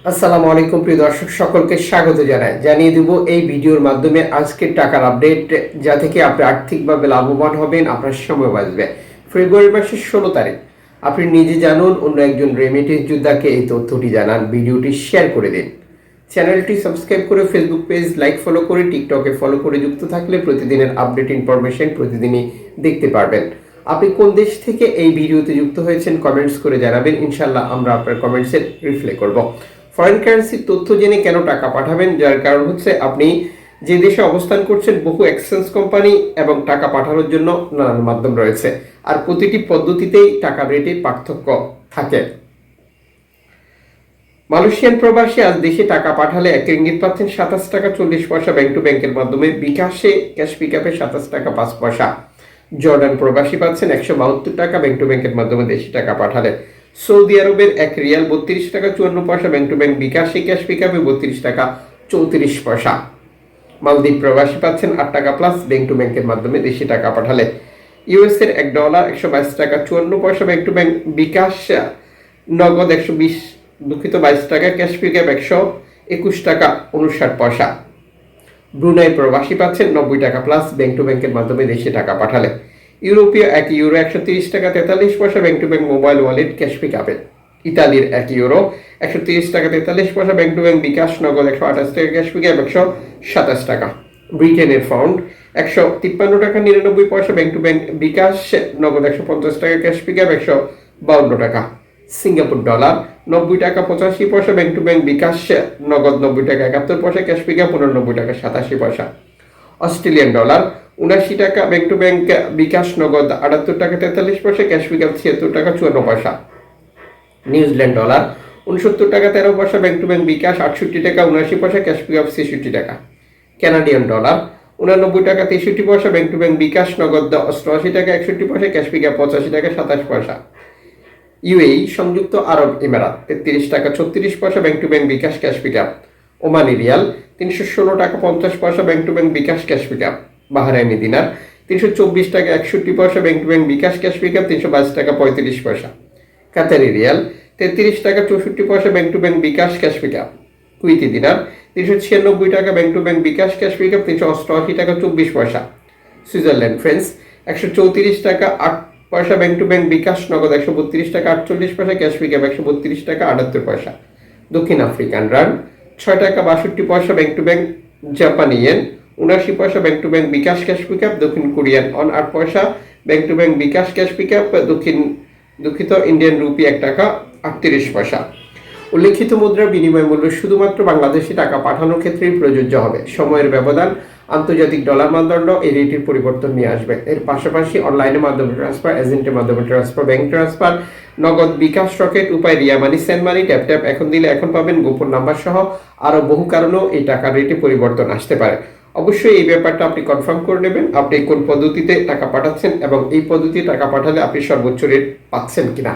আসসালামু আলাইকুম প্রিয় দর্শক, সকলকে স্বাগত জানিয়ে দেব এই ভিডিওর মাধ্যমে আজকের টাকার আপডেট, যা থেকে আপনি আর্থিকভাবে লাভবান হবেন, আপনার সময় বাঁচবে। ফেব্রুয়ারি মাসের 16 তারিখ আপনি নিজে জানুন, অন্য একজন রেমিটেন্স যোদ্ধাকে এই তথ্যটি জানান। ভিডিওটি শেয়ার করে দিন, চ্যানেলটি সাবস্ক্রাইব করে ফেসবুক পেজ লাইক ফলো করে টিকটকে ফলো করে যুক্ত থাকলে প্রতিদিনের আপডেট ইনফরমেশন প্রতিদিনই দেখতে পারবেন। আপনি কোন দেশ থেকে এই ভিডিওতে যুক্ত হয়েছেন কমেন্টস করে জানাবেন, ইনশাল্লাহ আমরা আপনার কমেন্টসের রিপ্লাই করব। ফরেন কারেন্সির তথ্য জেনে কেন টাকা পাঠাবেন, যার কারণ হচ্ছে আপনি যে দেশে অবস্থান করছেন বহু এক্সচেঞ্জ কোম্পানি এবং টাকা পাঠানোর জন্য নানান মাধ্যম রয়েছে, আর প্রতিটি পদ্ধতিতেই টাকা রেটে পার্থক্য থাকে। মালয়েশিয়ান প্রবাসী আজ দেশে টাকা পাঠালে 1 রিঙ্গিত পাচ্ছেন 27 টাকা 40 পয়সা ব্যাংক টু ব্যাংকের মাধ্যমে, বিকাশে ক্যাশ পিকআপে 27 টাকা 5 পয়সা। জর্ডান প্রবাসী পাচ্ছেন 172 টাকা ব্যাংক টু ব্যাংকের মাধ্যমে দেশি টাকা পাঠালে। সৌদি আরবের 1 রিয়াল 32 টাকা 54 পয়সা ব্যাংক টু ব্যাংক, বিকাশে ক্যাশ পিকআপে 32 টাকা 34 পয়সা। মালদ্বীপ প্রবাসী পাচ্ছেন 8 টাকা প্লাস ব্যাংক টু ব্যাংকের মাধ্যমে দেশি টাকা পাঠালে। ইউএস এর $1 122 টাকা 54 পয়সা ব্যাংক টু ব্যাংক, বিকাশ নগদ 22 টাকা, ক্যাশ পিকআপ 121 টাকা 59 পয়সা। ব্রুনাই প্রবাসী পাচ্ছেন 90 টাকা প্লাস ব্যাংক টু ব্যাংকের মাধ্যমে দেশে টাকা পাঠালে। ইউরোপীয় 1 ইউরো 130 টাকা 43 পয়সা bank to bank mobile wallet cash পিকআপে। ইতালির 1 ইউরো 130 টাকা 43 পয়সা ব্যাংক টু ব্যাংক, বিকাশ নগদ 128 টাকা, ক্যাশ পিকআপ 127 টাকা। ব্রিটেনের পাউন্ড 153 টাকা 99 পয়সা ব্যাংক টু ব্যাংক, বিকাশ নগদ 150 টাকা, ক্যাশ পিকআপ 152 টাকা। সিঙ্গাপুর ডলার 90 টাকা 85 পয়সা ব্যাংক টু ব্যাংক, বিকাশ নগদ 90 টাকা 71 পয়সা, ক্যাশ পিকআপ 89 টাকা 87 পয়সা। অস্ট্রেলিয়ান ডলার 79 টাকা ব্যাংক টু ব্যাংক, বিকাশ নগদ 78 টাকা 43 পয়সা, ক্যাশ পিকআপ 76 টাকা 54 পয়সা। নিউজিল্যান্ড ডলার 69 টাকা 13 পয়সা ব্যাংক টু ব্যাংক, বিকাশ 68 টাকা 79 পয়সা, ক্যাশ পিকআপ 66 টাকা। কানাডিয়ান ডলার 89 টাকা 63 পয়সা ব্যাংক টু ব্যাংক, বিকাশ নগদ 88 টাকা 61 পয়সা, ক্যাশ পিকআপ 85 টাকা 27 পয়সা। ইউএই সংযুক্ত আরব ইমারাত 33 টাকা 36 পয়সা bank to bank, bKash cash pickup. Omani রিয়াল 316 টাকা 50 পয়সা bank to bank, bKash cash pickup. Bahraini দিনার 324 টাকা 61 পয়সা bank to bank, bKash cash pickup 322 টাকা 35 পয়সা। কাতারি রিয়াল 33 টাকা 64 পয়সা bank to bank, bKash cash pickup. Kuwaiti দিনার 396 টাকা bank to bank, bKash cash pickup 388 টাকা 24 পয়সা। সুইজারল্যান্ড ফ্রেন্স 134 টাকা 8 পয়সা ব্যাংক টু ব্যাংক, বিকাশ নগদ 132 টাকা 48 পয়সা, ক্যাশ পিকআপ 132 টাকা 78 পয়সা। দক্ষিণ African run 6 taka 62 paisa bank to bank, জাপানি yen 79 paisa bank to bank, bKash cash pickup. দক্ষিণ Korean won 8 paisa bank to bank, bKash cash pickup. দুঃখিত ইন্ডিয়ান রুপি 1 টাকা 38 পয়সা। উল্লেখিত মুদ্রার বিনিময় মূল্য শুধুমাত্র বাংলাদেশি টাকা পাঠানোর ক্ষেত্রেই প্রযোজ্য হবে। সময়ের ব্যবধান, আন্তর্জাতিক ডলার মানদণ্ড এই রেটের পরিবর্তন নিয়ে আসবে। এর পাশাপাশি অনলাইনের মাধ্যমে ট্রান্সফার, এজেন্টের মাধ্যমে ট্রান্সফার, ব্যাংক ট্রান্সফার, নগদ, বিকাশ, রকেট উপায়, রিয়া মানি, সেন্ড মানি, ট্যাপ ট্যাপ এখন দিলে এখন পাবেন, গোপন নাম্বার সহ আরও বহু কারণেও এই টাকার রেটে পরিবর্তন আসতে পারে। অবশ্যই এই ব্যাপারটা আপনি কনফার্ম করে নেবেন, আপনি কোন পদ্ধতিতে টাকা পাঠাচ্ছেন এবং এই পদ্ধতিতে টাকা পাঠালে আপনি সর্বোচ্চ রেট পাচ্ছেন কিনা।